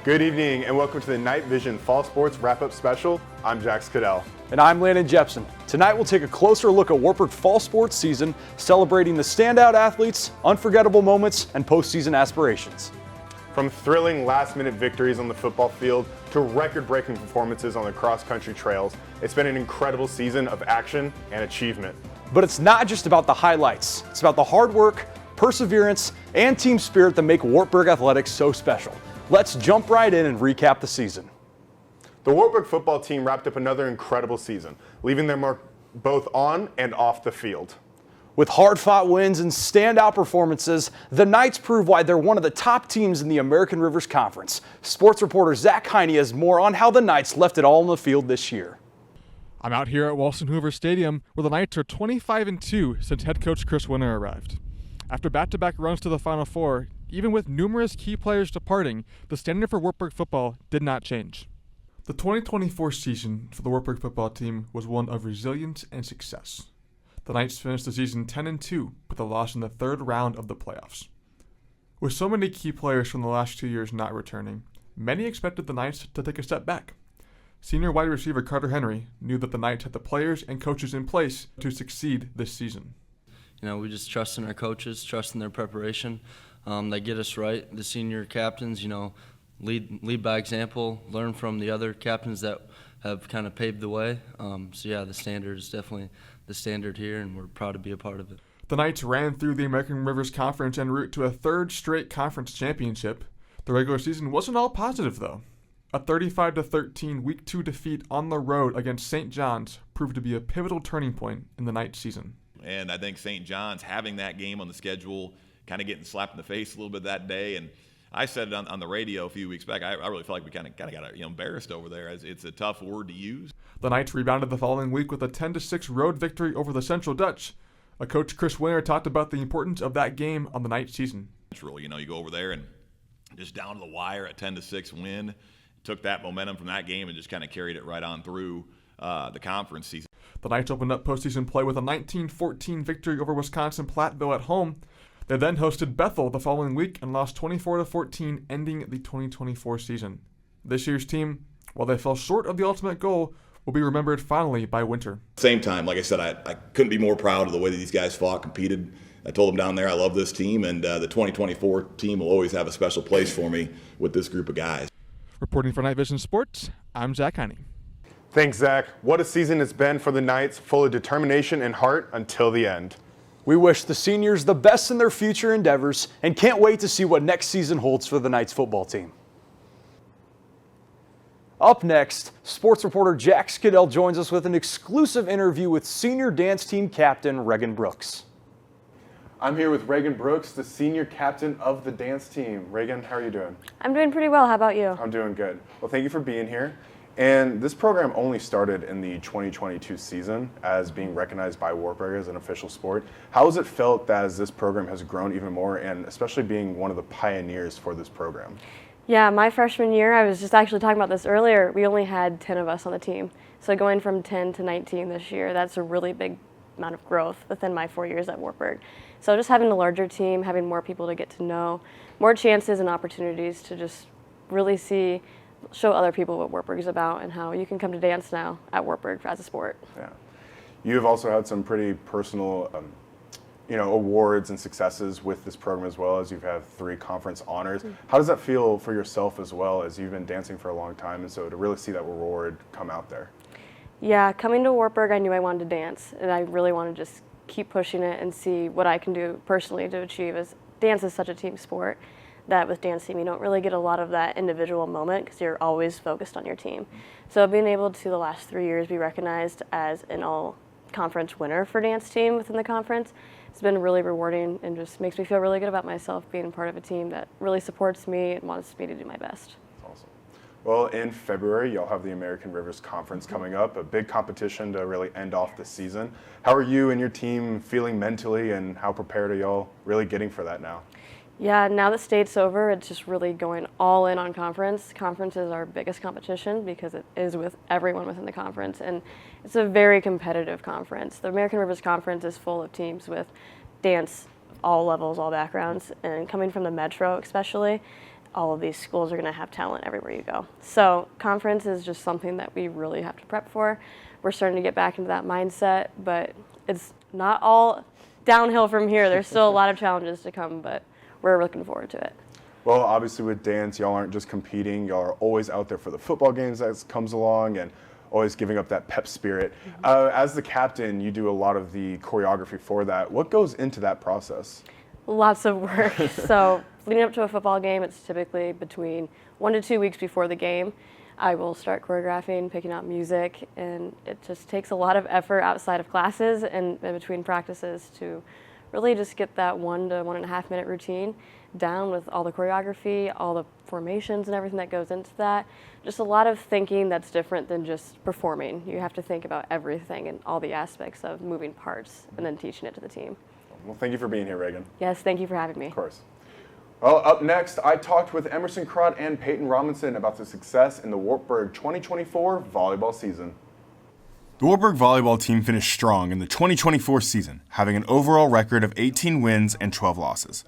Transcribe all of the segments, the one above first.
Good evening and welcome to the Night Vision Fall Sports Wrap-Up Special. I'm Jax Cadell. And I'm Landon Jepson. Tonight we'll take a closer look at Wartburg Fall Sports season, celebrating the standout athletes, unforgettable moments, and postseason aspirations. From thrilling last-minute victories on the football field to record-breaking performances on the cross-country trails, it's been an incredible season of action and achievement. But it's not just about the highlights. It's about the hard work, perseverance, and team spirit that make Wartburg athletics so special. Let's jump right in and recap the season. The Wartburg football team wrapped up another incredible season, leaving their mark both on and off the field. With hard-fought wins and standout performances, the Knights prove why they're one of the top teams in the American Rivers Conference. Sports reporter Zach Heine has more on how the Knights left it all on the field this year. I'm out here at Walston Hoover Stadium, where the Knights are 25-2 since head coach Chris Winter arrived. After back-to-back runs to the Final Four, even with numerous key players departing, the standard for Wartburg football did not change. The 2024 season for the Wartburg football team was one of resilience and success. The Knights finished the season 10-2 with a loss in the third round of the playoffs. With so many key players from the last 2 years not returning, many expected the Knights to take a step back. Senior wide receiver Carter Henry knew that the Knights had the players and coaches in place to succeed this season. We just trust in our coaches, trust in their preparation. They get us right. The senior captains, lead by example, learn from the other captains that have kind of paved the way. The standard is definitely the standard here, and we're proud to be a part of it. The Knights ran through the American Rivers Conference en route to a third straight conference championship. The regular season wasn't all positive, though. A 35-13 Week 2 defeat on the road against St. John's proved to be a pivotal turning point in the Knights season. And I think St. John's having that game on the schedule, kind of getting slapped in the face a little bit that day. And I said it on the radio a few weeks back. I really feel like we kind of got embarrassed over there. It's a tough word to use. The Knights rebounded the following week with a 10-6 road victory over the Central Dutch. A coach Chris Winter talked about the importance of that game on the Knights season. It's really, you go over there and just down to the wire, a 10-6 win. Took that momentum from that game and just kind of carried it right on through the conference season. The Knights opened up postseason play with a 19-14 victory over Wisconsin Platteville at home. They then hosted Bethel the following week and lost 24-14, ending the 2024 season. This year's team, while they fell short of the ultimate goal, will be remembered fondly by Winter. Same time, like I said, I couldn't be more proud of the way that these guys fought, competed. I told them down there I love this team, and the 2024 team will always have a special place for me with this group of guys. Reporting for Night Vision Sports, I'm Zach Heine. Thanks, Zach. What a season it's been for the Knights, full of determination and heart until the end. We wish the seniors the best in their future endeavors and can't wait to see what next season holds for the Knights football team. Up next, sports reporter Jax Cadell joins us with an exclusive interview with senior dance team captain Reagan Brooks. I'm here with Reagan Brooks, the senior captain of the dance team. Reagan, how are you doing? I'm doing pretty well. How about you? I'm doing good. Well, thank you for being here. And this program only started in the 2022 season as being recognized by Wartburg as an official sport. How has it felt as this program has grown even more, and especially being one of the pioneers for this program? Yeah, my freshman year, I was just actually talking about this earlier, we only had 10 of us on the team. So going from 10 to 19 this year, that's a really big amount of growth within my 4 years at Wartburg. So just having a larger team, having more people to get to know, more chances and opportunities to just really show other people what Wartburg is about and how you can come to dance now at Wartburg as a sport. Yeah. You've also had some pretty personal awards and successes with this program, as well as you've had 3 conference honors. How does that feel for yourself as well, as you've been dancing for a long time, and so to really see that reward come out there? Yeah, coming to Wartburg, I knew I wanted to dance, and I really want to just keep pushing it and see what I can do personally to achieve, as dance is such a team sport that with dance team you don't really get a lot of that individual moment because you're always focused on your team. So being able to the last 3 years be recognized as an all-conference winner for dance team within the conference, it's been really rewarding and just makes me feel really good about myself being part of a team that really supports me and wants me to do my best. Awesome. Well, in February, you'll have the American Rivers Conference coming up, a big competition to really end off the season. How are you and your team feeling mentally, and how prepared are y'all really getting for that now? Yeah, now that state's over, it's just really going all in on conference. Conference is our biggest competition because it is with everyone within the conference, and it's a very competitive conference. The American Rivers Conference is full of teams with dance, all levels, all backgrounds, and coming from the Metro especially, all of these schools are going to have talent everywhere you go. So conference is just something that we really have to prep for. We're starting to get back into that mindset, but it's not all downhill from here. There's still a lot of challenges to come, but we're looking forward to it. Well, obviously with dance, y'all aren't just competing. Y'all are always out there for the football games that comes along and always giving up that pep spirit. As the captain, you do a lot of the choreography for that. What goes into that process? Lots of work. So leading up to a football game, it's typically between 1 to 2 weeks before the game. I will start choreographing, picking out music, and it just takes a lot of effort outside of classes and in between practices to really just get that 1 to 1.5 minute routine down with all the choreography, all the formations and everything that goes into that. Just a lot of thinking that's different than just performing. You have to think about everything and all the aspects of moving parts and then teaching it to the team. Well, thank you for being here, Reagan. Yes, thank you for having me. Of course. Well, up next, I talked with Emerson Crott and Peyton Robinson about the success in the Wartburg 2024 volleyball season. The Wartburg volleyball team finished strong in the 2024 season, having an overall record of 18 wins and 12 losses.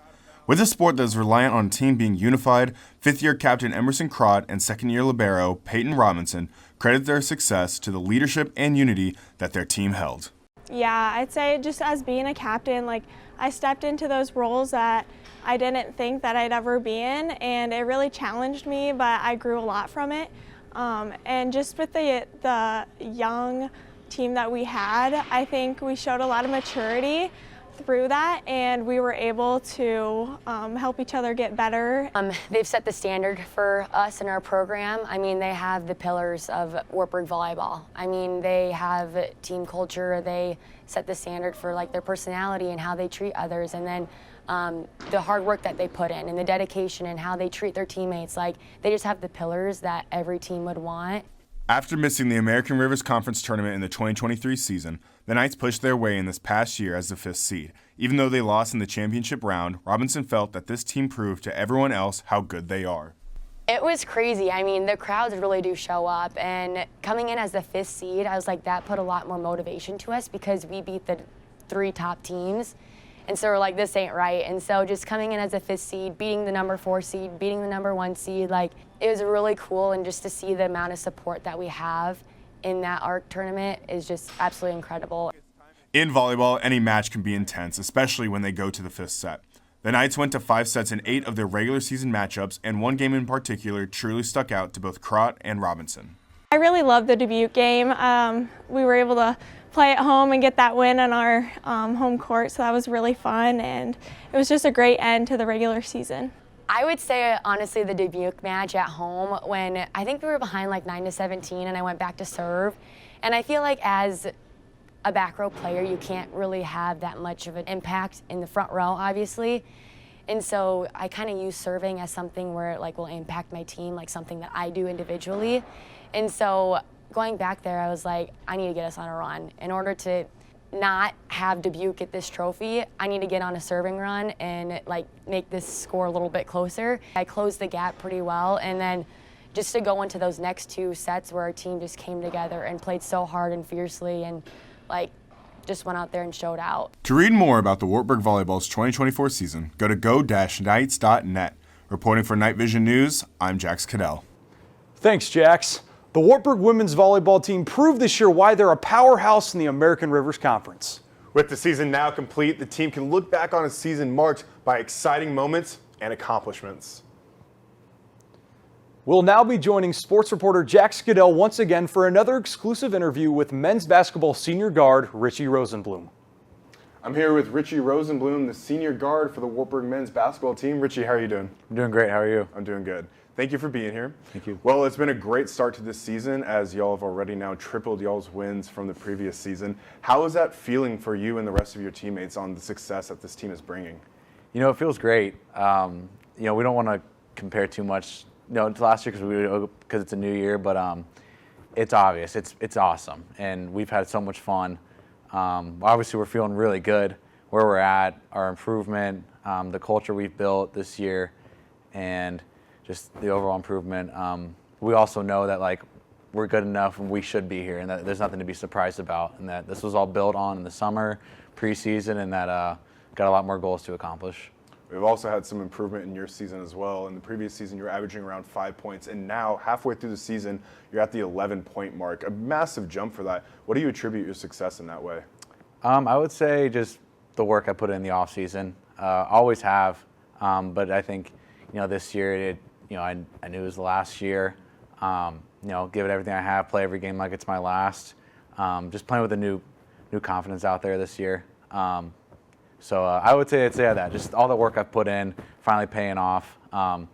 With a sport that is reliant on a team being unified, fifth-year captain Emerson Crott and second-year libero Peyton Robinson credit their success to the leadership and unity that their team held. Yeah, I'd say just as being a captain, like I stepped into those roles that I didn't think that I'd ever be in, and it really challenged me, but I grew a lot from it. And just with the young team that we had, I think we showed a lot of maturity through that, and we were able to help each other get better. They've set the standard for us in our program. I mean, they have the pillars of Wartburg volleyball. I mean, they have team culture. They set the standard for like their personality and how they treat others, and then the hard work that they put in and the dedication and how they treat their teammates. Like, they just have the pillars that every team would want. After missing the American Rivers Conference Tournament in the 2023 season, the Knights pushed their way in this past year as the 5th seed. Even though they lost in the championship round, Robinson felt that this team proved to everyone else how good they are. It was crazy. I mean, the crowds really do show up, and coming in as the 5th seed, I was like, that put a lot more motivation to us because we beat the 3 top teams. And so we're like, this ain't right. And so just coming in as a 5th seed, beating the number 4 seed, beating the number 1 seed, like, it was really cool. And just to see the amount of support that we have in that ARC tournament is just absolutely incredible. In volleyball, any match can be intense, especially when they go to the 5th set. The Knights went to 5 sets in 8 of their regular season matchups, and one game in particular truly stuck out to both Crott and Robinson. I really loved the Dubuque game. We were able to play at home and get that win on our home court, so that was really fun, and it was just a great end to the regular season. I would say, honestly, the Dubuque match at home, when I think we were behind like 9-17 and I went back to serve, and I feel like as a back row player, you can't really have that much of an impact in the front row, obviously, and so I kind of use serving as something where it like will impact my team, like something that I do individually, and so going back there, I was like, I need to get us on a run. In order to not have Dubuque get this trophy, I need to get on a serving run and like make this score a little bit closer. I closed the gap pretty well, and then just to go into those next 2 sets where our team just came together and played so hard and fiercely and like just went out there and showed out. To read more about the Wartburg Volleyball's 2024 season, go to go-knights.net. Reporting for Night Vision News, I'm Jax Cadell. Thanks, Jax. The Wartburg women's volleyball team proved this year why they're a powerhouse in the American Rivers Conference. With the season now complete, the team can look back on a season marked by exciting moments and accomplishments. We'll now be joining sports reporter Jax Cadell once again for another exclusive interview with men's basketball senior guard Richie Rosenblum. I'm here with Richie Rosenblum, the senior guard for the Wartburg men's basketball team. Richie, how are you doing? I'm doing great. How are you? I'm doing good. Thank you for being here. Thank you. Well, it's been a great start to this season as y'all have already now tripled y'all's wins from the previous season. How is that feeling for you and the rest of your teammates on the success that this team is bringing? You know, it feels great. We don't want to compare too much, to last year because it's a new year, but it's obvious. It's awesome, and we've had so much fun. Obviously, we're feeling really good where we're at, our improvement, the culture we've built this year, and just the overall improvement. We also know that like we're good enough and we should be here, and that there's nothing to be surprised about, and that this was all built on in the summer, preseason, and that got a lot more goals to accomplish. We've also had some improvement in your season as well. In the previous season, you were averaging around 5 points, and now, halfway through the season, you're at the 11-point mark. A massive jump for that. What do you attribute your success in that way? I would say just the work I put in the off season. Always have, but I think this year I knew it was the last year. Give it everything I have, play every game like it's my last. Just playing with a new confidence out there this year. So I would say that just all the work I've put in finally paying off, and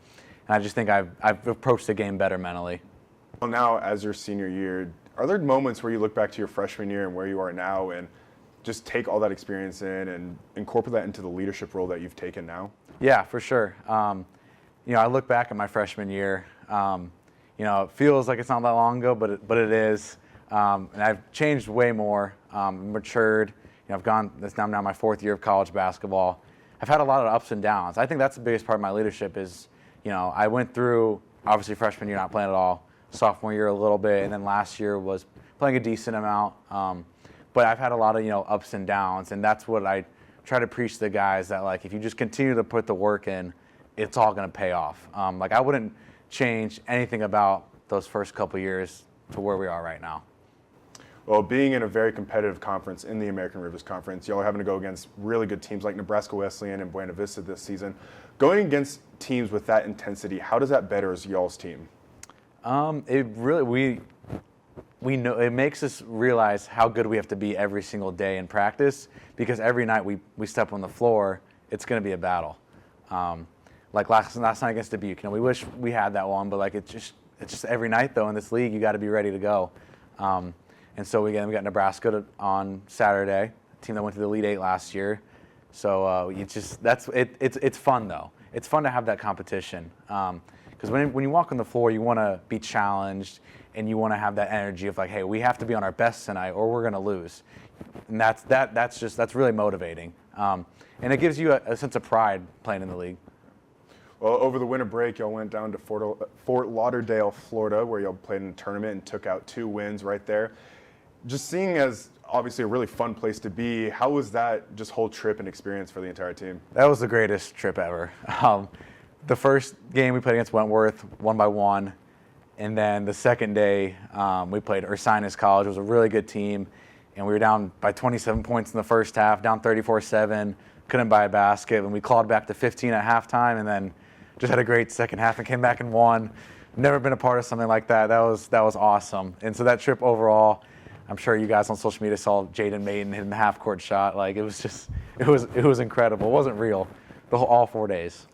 I just think I've approached the game better mentally. Well, now as your senior year, are there moments where you look back to your freshman year and where you are now and just take all that experience in and incorporate that into the leadership role that you've taken now? Yeah, for sure. I look back at my freshman year. It feels like it's not that long ago, but it is. And I've changed way more, matured. It's now my 4th year of college basketball. I've had a lot of ups and downs. I think that's the biggest part of my leadership is, I went through, obviously freshman year not playing at all, sophomore year a little bit, and then last year was playing a decent amount. But I've had a lot of, ups and downs, and that's what I try to preach to the guys, that like if you just continue to put the work in, it's all going to pay off. I wouldn't change anything about those first couple years to where we are right now. Well, being in a very competitive conference in the American Rivers Conference, y'all are having to go against really good teams like Nebraska Wesleyan and Buena Vista this season. Going against teams with that intensity, how does that better y'all's team? It really we know it makes us realize how good we have to be every single day in practice, because every night we step on the floor, it's going to be a battle. Like last night against Dubuque, we wish we had that one, but it's just every night though in this league you got to be ready to go. And so we got Nebraska on Saturday, a team that went to the Elite Eight last year. So it's fun though. It's fun to have that competition, because when you walk on the floor, you want to be challenged and you want to have that energy of like, hey, we have to be on our best tonight or we're going to lose. And that's really motivating, and it gives you a sense of pride playing in the league. Well, over the winter break, y'all went down to Fort Lauderdale, Florida, where y'all played in a tournament and took out 2 wins right there. Just seeing as obviously a really fun place to be, how was that just whole trip and experience for the entire team? That was the greatest trip ever. The first game we played against Wentworth, 1-1, and then the second day we played Ursinus College. It was a really good team, and we were down by 27 points in the first half, down 34-7, couldn't buy a basket, and we clawed back to 15 at halftime, and then just had a great second half and came back and won. Never been a part of something like that. That was awesome. And so that trip overall, I'm sure you guys on social media saw Jaden Maiden hitting the half-court shot. It was incredible. It wasn't real. All 4 days.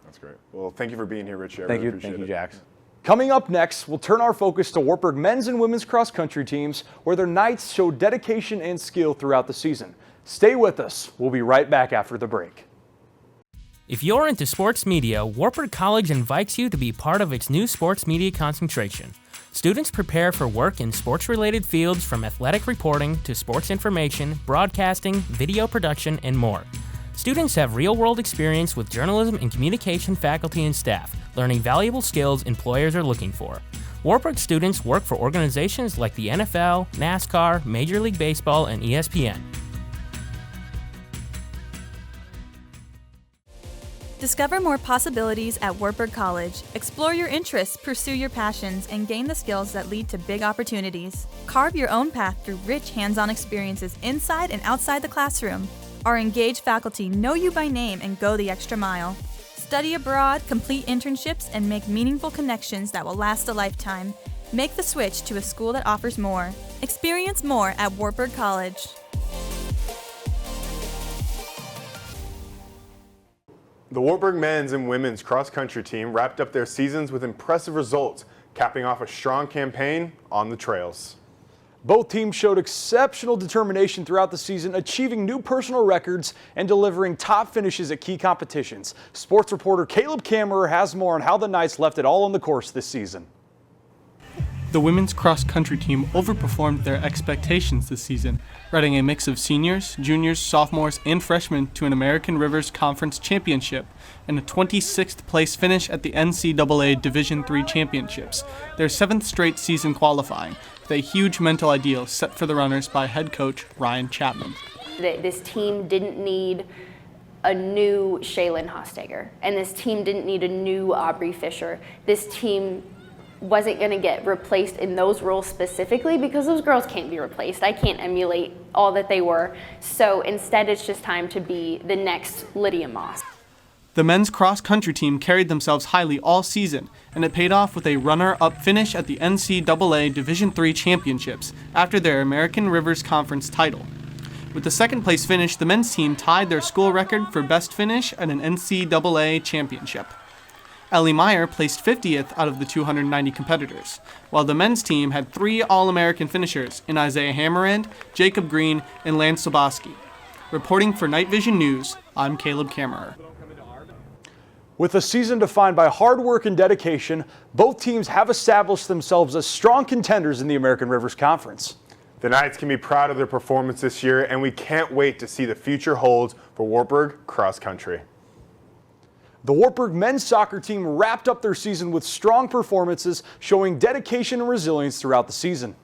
That's great. Well, thank you for being here, Richie. Thank you, Jax. Coming up next, we'll turn our focus to Wartburg men's and women's cross-country teams, where their Knights showed dedication and skill throughout the season. Stay with us. We'll be right back after the break. If you're into sports media, Wartburg College invites you to be part of its new sports media concentration. Students prepare for work in sports-related fields from athletic reporting to sports information, broadcasting, video production, and more. Students have real-world experience with journalism and communication faculty and staff, learning valuable skills employers are looking for. Wartburg students work for organizations like the NFL, NASCAR, Major League Baseball, and ESPN. Discover more possibilities at Wartburg College. Explore your interests, pursue your passions, and gain the skills that lead to big opportunities. Carve your own path through rich hands-on experiences inside and outside the classroom. Our engaged faculty know you by name and go the extra mile. Study abroad, complete internships, and make meaningful connections that will last a lifetime. Make the switch to a school that offers more. Experience more at Wartburg College. The Wartburg men's and women's cross-country team wrapped up their seasons with impressive results, capping off a strong campaign on the trails. Both teams showed exceptional determination throughout the season, achieving new personal records and delivering top finishes at key competitions. Sports reporter Caleb Kammerer has more on how the Knights left it all on the course this season. The women's cross-country team overperformed their expectations this season, riding a mix of seniors, juniors, sophomores, and freshmen to an American Rivers Conference championship and a 26th place finish at the NCAA Division III Championships, their 7th straight season qualifying, with a huge mental ideal set for the runners by head coach Ryan Chapman. This team didn't need a new Shaylin Hostager, and this team didn't need a new Aubrey Fisher. This team wasn't going to get replaced in those roles specifically because those girls can't be replaced. I can't emulate all that they were. So instead, it's just time to be the next Lydia Moss. The men's cross-country team carried themselves highly all season, and it paid off with a runner-up finish at the NCAA Division III Championships after their American Rivers Conference title. With the second-place finish, the men's team tied their school record for best finish at an NCAA championship. Ellie Meyer placed 50th out of the 290 competitors, while the men's team had 3 All-American finishers in Isaiah Hammerand, Jacob Green, and Lance Soboski. Reporting for Night Vision News, I'm Caleb Kammerer. With a season defined by hard work and dedication, both teams have established themselves as strong contenders in the American Rivers Conference. The Knights can be proud of their performance this year, and we can't wait to see the future holds for Wartburg cross country. The Wartburg men's soccer team wrapped up their season with strong performances, showing dedication and resilience throughout the season.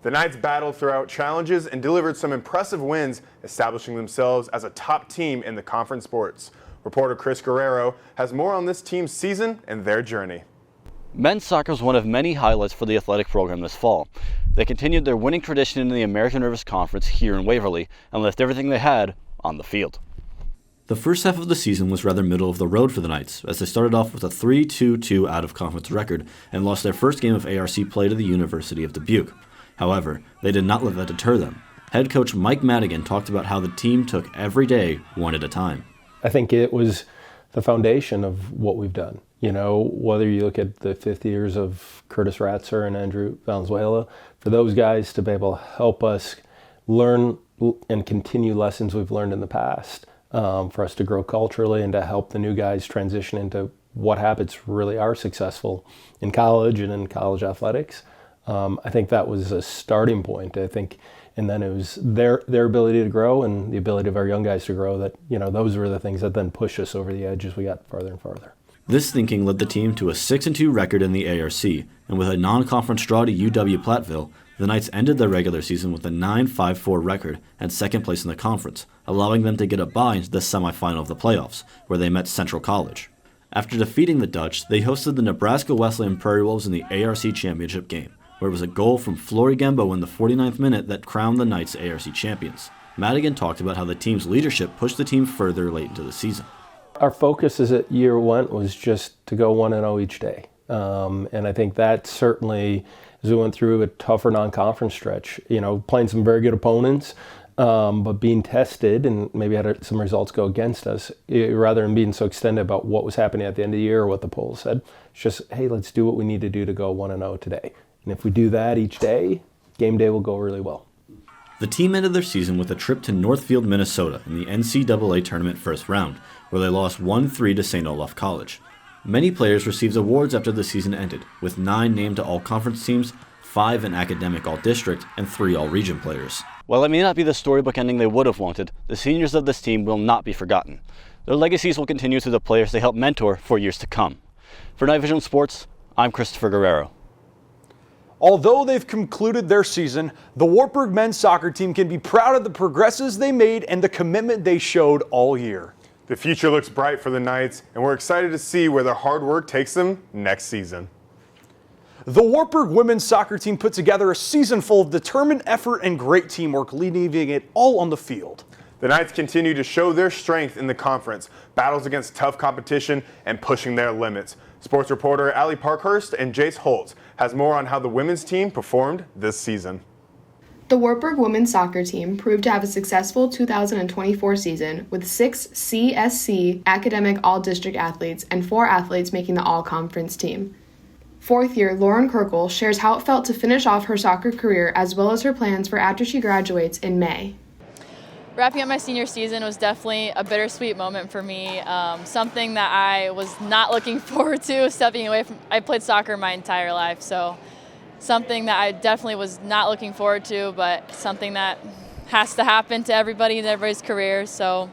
The Knights battled throughout challenges and delivered some impressive wins, establishing themselves as a top team in the conference sports. Reporter Chris Guerrero has more on this team's season and their journey. Men's soccer was one of many highlights for the athletic program this fall. They continued their winning tradition in the American Rivers Conference here in Waverly and left everything they had on the field. The first half of the season was rather middle of the road for the Knights, as they started off with a 3-2-2 out-of-conference record and lost their first game of ARC play to the University of Dubuque. However, they did not let that deter them. Head coach Mike Madigan talked about how the team took every day one at a time. I think it was the foundation of what we've done. You know, whether you look at the 5th years of Curtis Ratzer and Andrew Valenzuela, for those guys to be able to help us learn and continue lessons we've learned in the past. For us to grow culturally and to help the new guys transition into what habits really are successful in college and in college athletics. I think that was a starting point. I think, and then it was their ability to grow and the ability of our young guys to grow that, you know, those were the things that then pushed us over the edge as we got farther and farther. This thinking led the team to a 6-2 record in the ARC, and with a non-conference draw to UW-Platteville, the Knights ended their regular season with a 9-5-4 record and second place in the conference, allowing them to get a bye into the semifinal of the playoffs, where they met Central College. After defeating the Dutch, they hosted the Nebraska Wesleyan Prairie Wolves in the ARC championship game, where it was a goal from Flory Gembo in the 49th minute that crowned the Knights ARC champions. Madigan talked about how the team's leadership pushed the team further late into the season. Our focus as the year went was just to go 1-0 each day. And I think that certainly, as we went through a tougher non-conference stretch, you know, playing some very good opponents, but being tested and maybe had some results go against us, rather than being so extended about what was happening at the end of the year or what the polls said. It's just, hey, let's do what we need to do to go 1-0 today. And if we do that each day, game day will go really well. The team ended their season with a trip to Northfield, Minnesota in the NCAA tournament first round, where they lost 1-3 to St. Olaf College. Many players received awards after the season ended, with 9 named to all-conference teams, 5 in academic all-district, and 3 all-region players. While it may not be the storybook ending they would have wanted, the seniors of this team will not be forgotten. Their legacies will continue through the players they helped mentor for years to come. For Night Vision Sports, I'm Christopher Guerrero. Although they've concluded their season, the Wartburg men's soccer team can be proud of the progresses they made and the commitment they showed all year. The future looks bright for the Knights, and we're excited to see where their hard work takes them next season. The Wartburg women's soccer team put together a season full of determined effort and great teamwork, leaving it all on the field. The Knights continue to show their strength in the conference, battles against tough competition, and pushing their limits. Sports reporter Allie Parkhurst and Jace Holtz has more on how the women's team performed this season. The Wartburg women's soccer team proved to have a successful 2024 season with 6 CSC academic all-district athletes and 4 athletes making the all-conference team. 4th year Lauren Kirkle shares how it felt to finish off her soccer career as well as her plans for after she graduates in May. Wrapping up my senior season was definitely a bittersweet moment for me, something that I was not looking forward to stepping away from. I played soccer my entire life, so something that I definitely was not looking forward to, but something that has to happen to everybody in everybody's career. So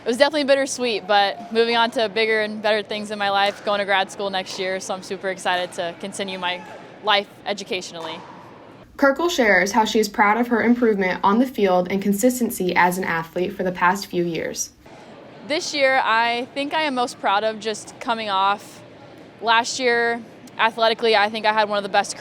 it was definitely bittersweet, but moving on to bigger and better things in my life, going to grad school next year, so I'm super excited to continue my life educationally. Kirkle shares how she is proud of her improvement on the field and consistency as an athlete for the past few years. This year, I think I am most proud of just coming off. Last year, athletically, I think I had one of the best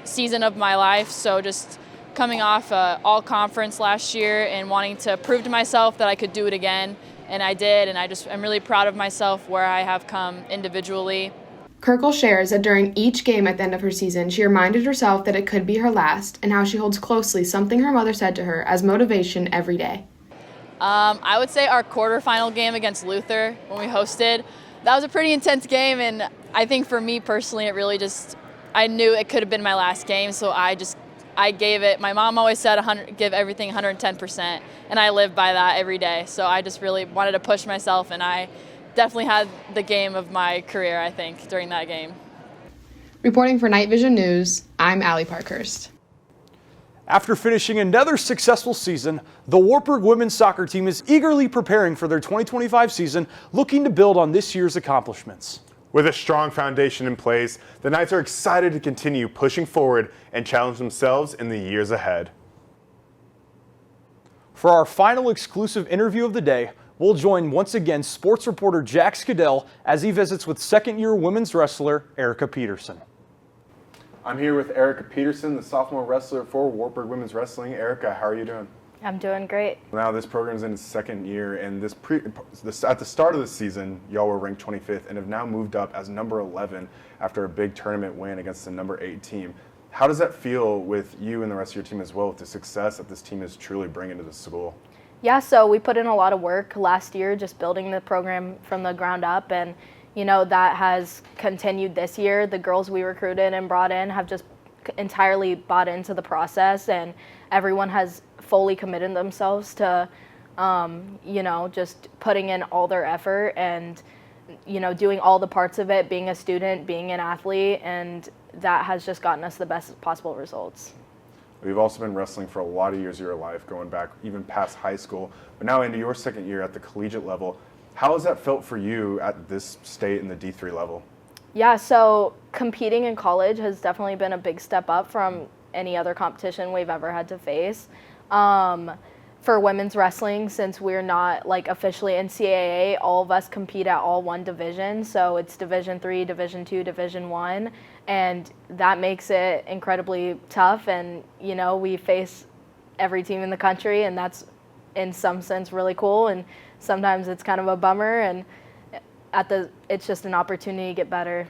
season of my life. So just coming off all conference last year and wanting to prove to myself that I could do it again, and I did. And I'm really proud of myself where I have come individually. Kirkle shares that during each game at the end of her season, she reminded herself that it could be her last, and how she holds closely something her mother said to her as motivation every day. I would say our quarterfinal game against Luther when we hosted, that was a pretty intense game, and I think for me personally, it really I knew it could have been my last game, so I gave it. My mom always said give everything 110%, and I live by that every day. So I just really wanted to push myself, and I definitely had the game of my career, I think, during that game. Reporting for Night Vision News, I'm Allie Parkhurst. After finishing another successful season, the Wartburg women's soccer team is eagerly preparing for their 2025 season, looking to build on this year's accomplishments. With a strong foundation in place, the Knights are excited to continue pushing forward and challenge themselves in the years ahead. For our final exclusive interview of the day, we'll join once again sports reporter Jack Skadell as he visits with second-year women's wrestler Erica Peterson. I'm here with Erica Peterson, the sophomore wrestler for Wartburg Women's Wrestling. Erica, how are you doing? I'm doing great. Now this program's in its second year, and at the start of the season, y'all were ranked 25th and have now moved up as number 11 after a big tournament win against the number 8 team. How does that feel with you and the rest of your team as well, with the success that this team is truly bringing to the school? Yeah, so we put in a lot of work last year just building the program from the ground up, and that has continued this year. The girls we recruited and brought in have just entirely bought into the process, and everyone has fully committed themselves to, just putting in all their effort and, doing all the parts of it, being a student, being an athlete, and that has just gotten us the best possible results. We've also been wrestling for a lot of years of your life, going back even past high school, but now into your second year at the collegiate level. How has that felt for you at this state in the D3 level? Yeah, so competing in college has definitely been a big step up from any other competition we've ever had to face. For women's wrestling, since we're not officially NCAA, all of us compete at all one division. So it's Division III, Division II, Division I, and that makes it incredibly tough. And we face every team in the country, and that's in some sense really cool. And sometimes it's kind of a bummer, and it's just an opportunity to get better.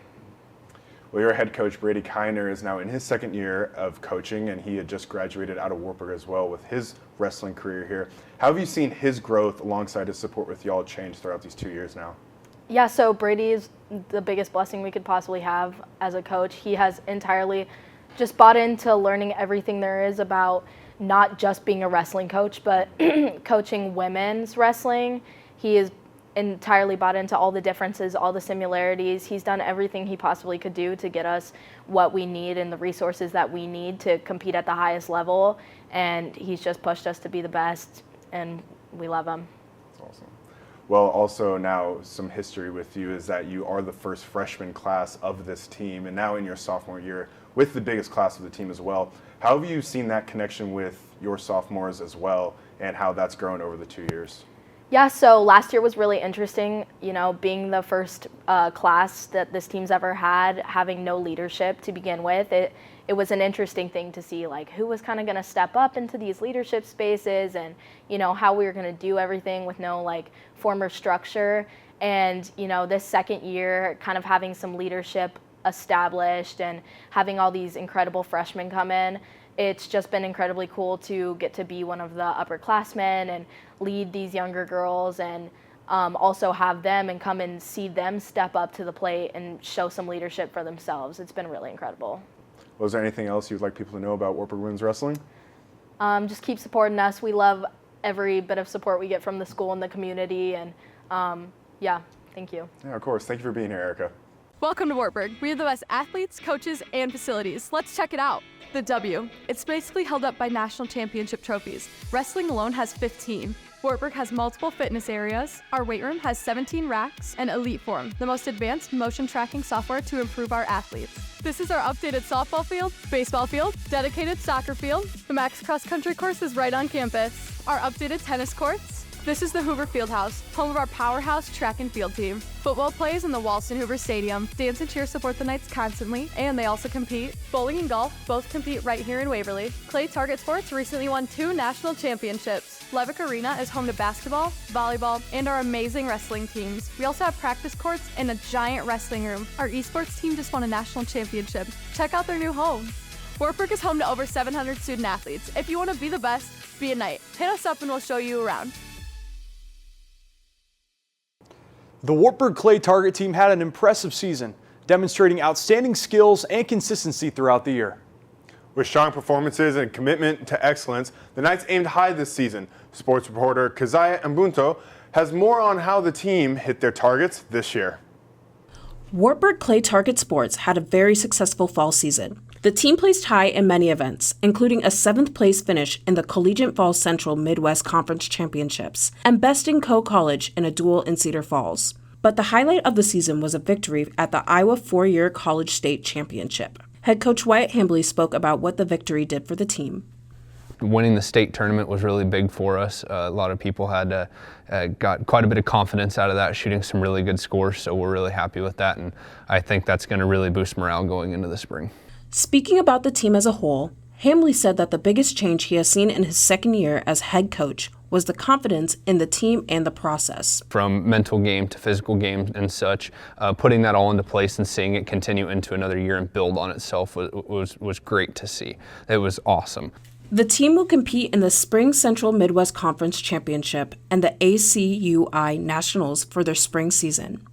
Well, your head coach, Brady Kiner, is now in his second year of coaching, and he had just graduated out of Wartburg as well with his wrestling career here. How have you seen his growth alongside his support with y'all change throughout these 2 years now? Yeah, so Brady is the biggest blessing we could possibly have as a coach. He has entirely just bought into learning everything there is about not just being a wrestling coach, but coaching women's wrestling. He is entirely bought into all the differences, all the similarities. He's done everything he possibly could do to get us what we need and the resources that we need to compete at the highest level. And he's just pushed us to be the best, and we love him. That's awesome. Well, also now some history with you is that you are the first freshman class of this team, and now in your sophomore year with the biggest class of the team as well. How have you seen that connection with your sophomores as well, and how that's grown over the 2 years? Yeah, so last year was really interesting, being the first class that this team's ever had, having no leadership to begin with. It was an interesting thing to see, who was kind of going to step up into these leadership spaces, and, how we were going to do everything with no, former structure. And, this second year, kind of having some leadership established and having all these incredible freshmen come in, it's just been incredibly cool to get to be one of the upperclassmen and lead these younger girls, and also have them and come and see them step up to the plate and show some leadership for themselves. It's been really incredible. Was there anything else you'd like people to know about Wartburg Women's Wrestling? Just keep supporting us. We love every bit of support we get from the school and the community, and yeah, thank you. Yeah, of course. Thank you for being here, Erica. Welcome to Wartburg. We have the best athletes, coaches, and facilities. Let's check it out. The W. It's basically held up by national championship trophies. Wrestling alone has 15. Wartburg has multiple fitness areas. Our weight room has 17 racks and Elite Form, the most advanced motion tracking software to improve our athletes. This is our updated softball field, baseball field, dedicated soccer field. The Max Cross Country course is right on campus. Our updated tennis courts, This is the Hoover Fieldhouse, home of our powerhouse track and field team. Football plays in the Walston Hoover Stadium. Dance and cheer support the Knights constantly, and they also compete. Bowling and golf both compete right here in Waverly. Clay Target Sports recently won 2 national championships. Levick Arena is home to basketball, volleyball, and our amazing wrestling teams. We also have practice courts and a giant wrestling room. Our esports team just won a national championship. Check out their new home. Wartburg is home to over 700 student athletes. If you want to be the best, be a Knight. Hit us up and we'll show you around. The Wartburg Clay Target team had an impressive season, demonstrating outstanding skills and consistency throughout the year. With strong performances and commitment to excellence, the Knights aimed high this season. Sports reporter Kazaya Mbunto has more on how the team hit their targets this year. Wartburg Clay Target Sports had a very successful fall season. The team placed high in many events, including a 7th place finish in the Collegiate Falls Central Midwest Conference Championships and best in College in a duel in Cedar Falls. But the highlight of the season was a victory at the Iowa 4-year College State Championship. Head coach Wyatt Hambley spoke about what the victory did for the team. Winning the state tournament was really big for us. A lot of people got quite a bit of confidence out of that, shooting some really good scores, so we're really happy with that, and I think that's going to really boost morale going into the spring. Speaking about the team as a whole, Hambley said that the biggest change he has seen in his second year as head coach was the confidence in the team and the process. From mental game to physical game and such, putting that all into place and seeing it continue into another year and build on itself was great to see. It was awesome. The team will compete in the Spring Central Midwest Conference Championship and the ACUI Nationals for their spring season.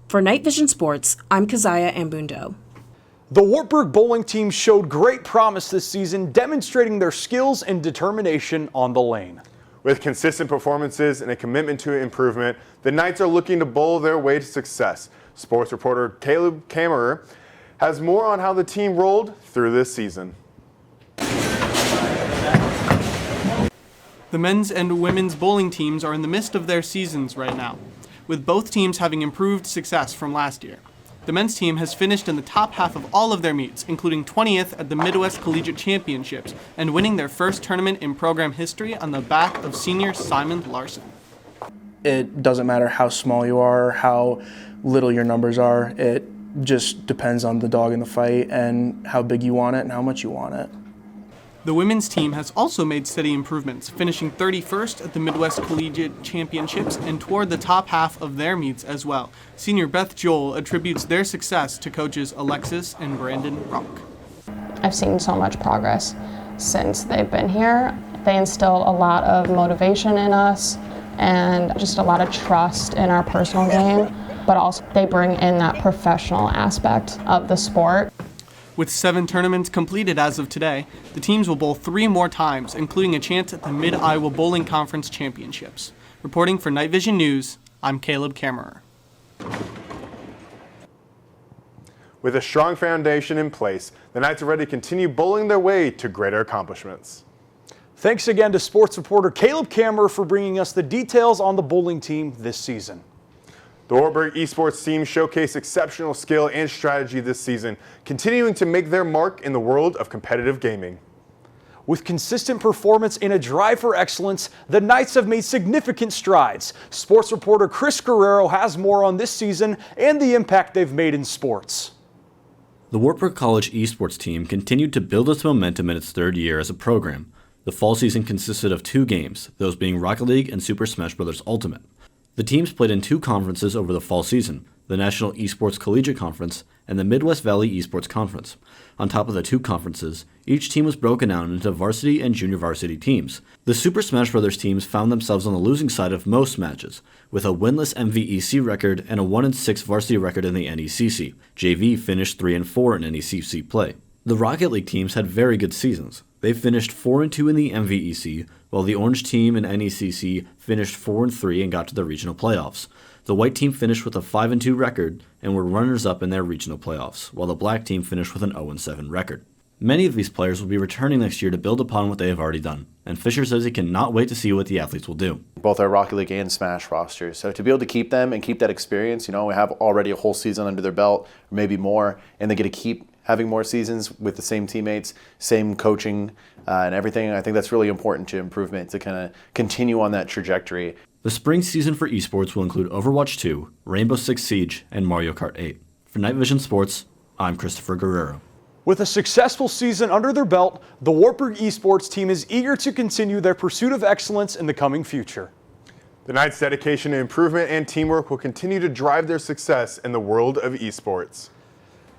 For Night Vision Sports, I'm Kazaya Ambundo. The Wartburg bowling team showed great promise this season, demonstrating their skills and determination on the lane. With consistent performances and a commitment to improvement, the Knights are looking to bowl their way to success. Sports reporter Caleb Kammerer has more on how the team rolled through this season. The men's and women's bowling teams are in the midst of their seasons right now, with both teams having improved success from last year. The men's team has finished in the top half of all of their meets, including 20th at the Midwest Collegiate Championships, and winning their first tournament in program history on the back of senior Simon Larson. It doesn't matter how small you are, how little your numbers are. It just depends on the dog in the fight and how big you want it and how much you want it. The women's team has also made steady improvements, finishing 31st at the Midwest Collegiate Championships and toward the top half of their meets as well. Senior Beth Joel attributes their success to coaches Alexis and Brandon Rock. I've seen so much progress since they've been here. They instill a lot of motivation in us and just a lot of trust in our personal game, but also they bring in that professional aspect of the sport. With 7 tournaments completed as of today, the teams will bowl 3 more times, including a chance at the Mid-Iowa Bowling Conference Championships. Reporting for Night Vision News, I'm Caleb Kammerer. With a strong foundation in place, the Knights are ready to continue bowling their way to greater accomplishments. Thanks again to sports reporter Caleb Kammerer for bringing us the details on the bowling team this season. The Wartburg esports team showcased exceptional skill and strategy this season, continuing to make their mark in the world of competitive gaming. With consistent performance and a drive for excellence, the Knights have made significant strides. Sports reporter Chris Guerrero has more on this season and the impact they've made in sports. The Wartburg College esports team continued to build its momentum in its 3rd year as a program. The fall season consisted of 2 games, those being Rocket League and Super Smash Bros. Ultimate. The teams played in 2 conferences over the fall season, the National Esports Collegiate Conference and the Midwest Valley Esports Conference. On top of the 2 conferences, each team was broken down into varsity and junior varsity teams. The Super Smash Bros. Teams found themselves on the losing side of most matches, with a winless MVEC record and a 1-6 varsity record in the NECC. JV finished 3-4 in NECC play. The Rocket League teams had very good seasons. They finished 4-2 in the MVEC, while the Orange team in NECC finished 4-3 and got to the regional playoffs. The White team finished with a 5-2 record and were runners-up in their regional playoffs, while the Black team finished with an 0-7 record. Many of these players will be returning next year to build upon what they have already done, and Fisher says he cannot wait to see what the athletes will do. Both our Rocket League and Smash rosters, so to be able to keep them and keep that experience, we have already a whole season under their belt, or maybe more, and they get to keep having more seasons with the same teammates, same coaching, and everything. I think that's really important to improvement, to kind of continue on that trajectory. The spring season for esports will include Overwatch 2, Rainbow Six Siege, and Mario Kart 8. For Night Vision Sports, I'm Christopher Guerrero. With a successful season under their belt, the Wartburg esports team is eager to continue their pursuit of excellence in the coming future. The Knights' dedication to improvement and teamwork will continue to drive their success in the world of esports.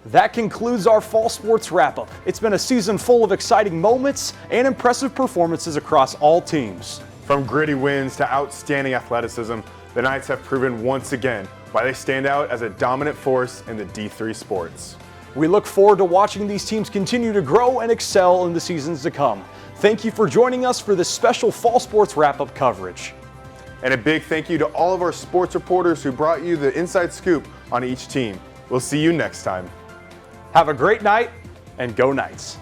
That concludes our fall sports wrap-up. It's been a season full of exciting moments and impressive performances across all teams. From gritty wins to outstanding athleticism, the Knights have proven once again why they stand out as a dominant force in the D3 sports. We look forward to watching these teams continue to grow and excel in the seasons to come. Thank you for joining us for this special fall sports wrap-up coverage. And a big thank you to all of our sports reporters who brought you the inside scoop on each team. We'll see you next time. Have a great night and go Knights.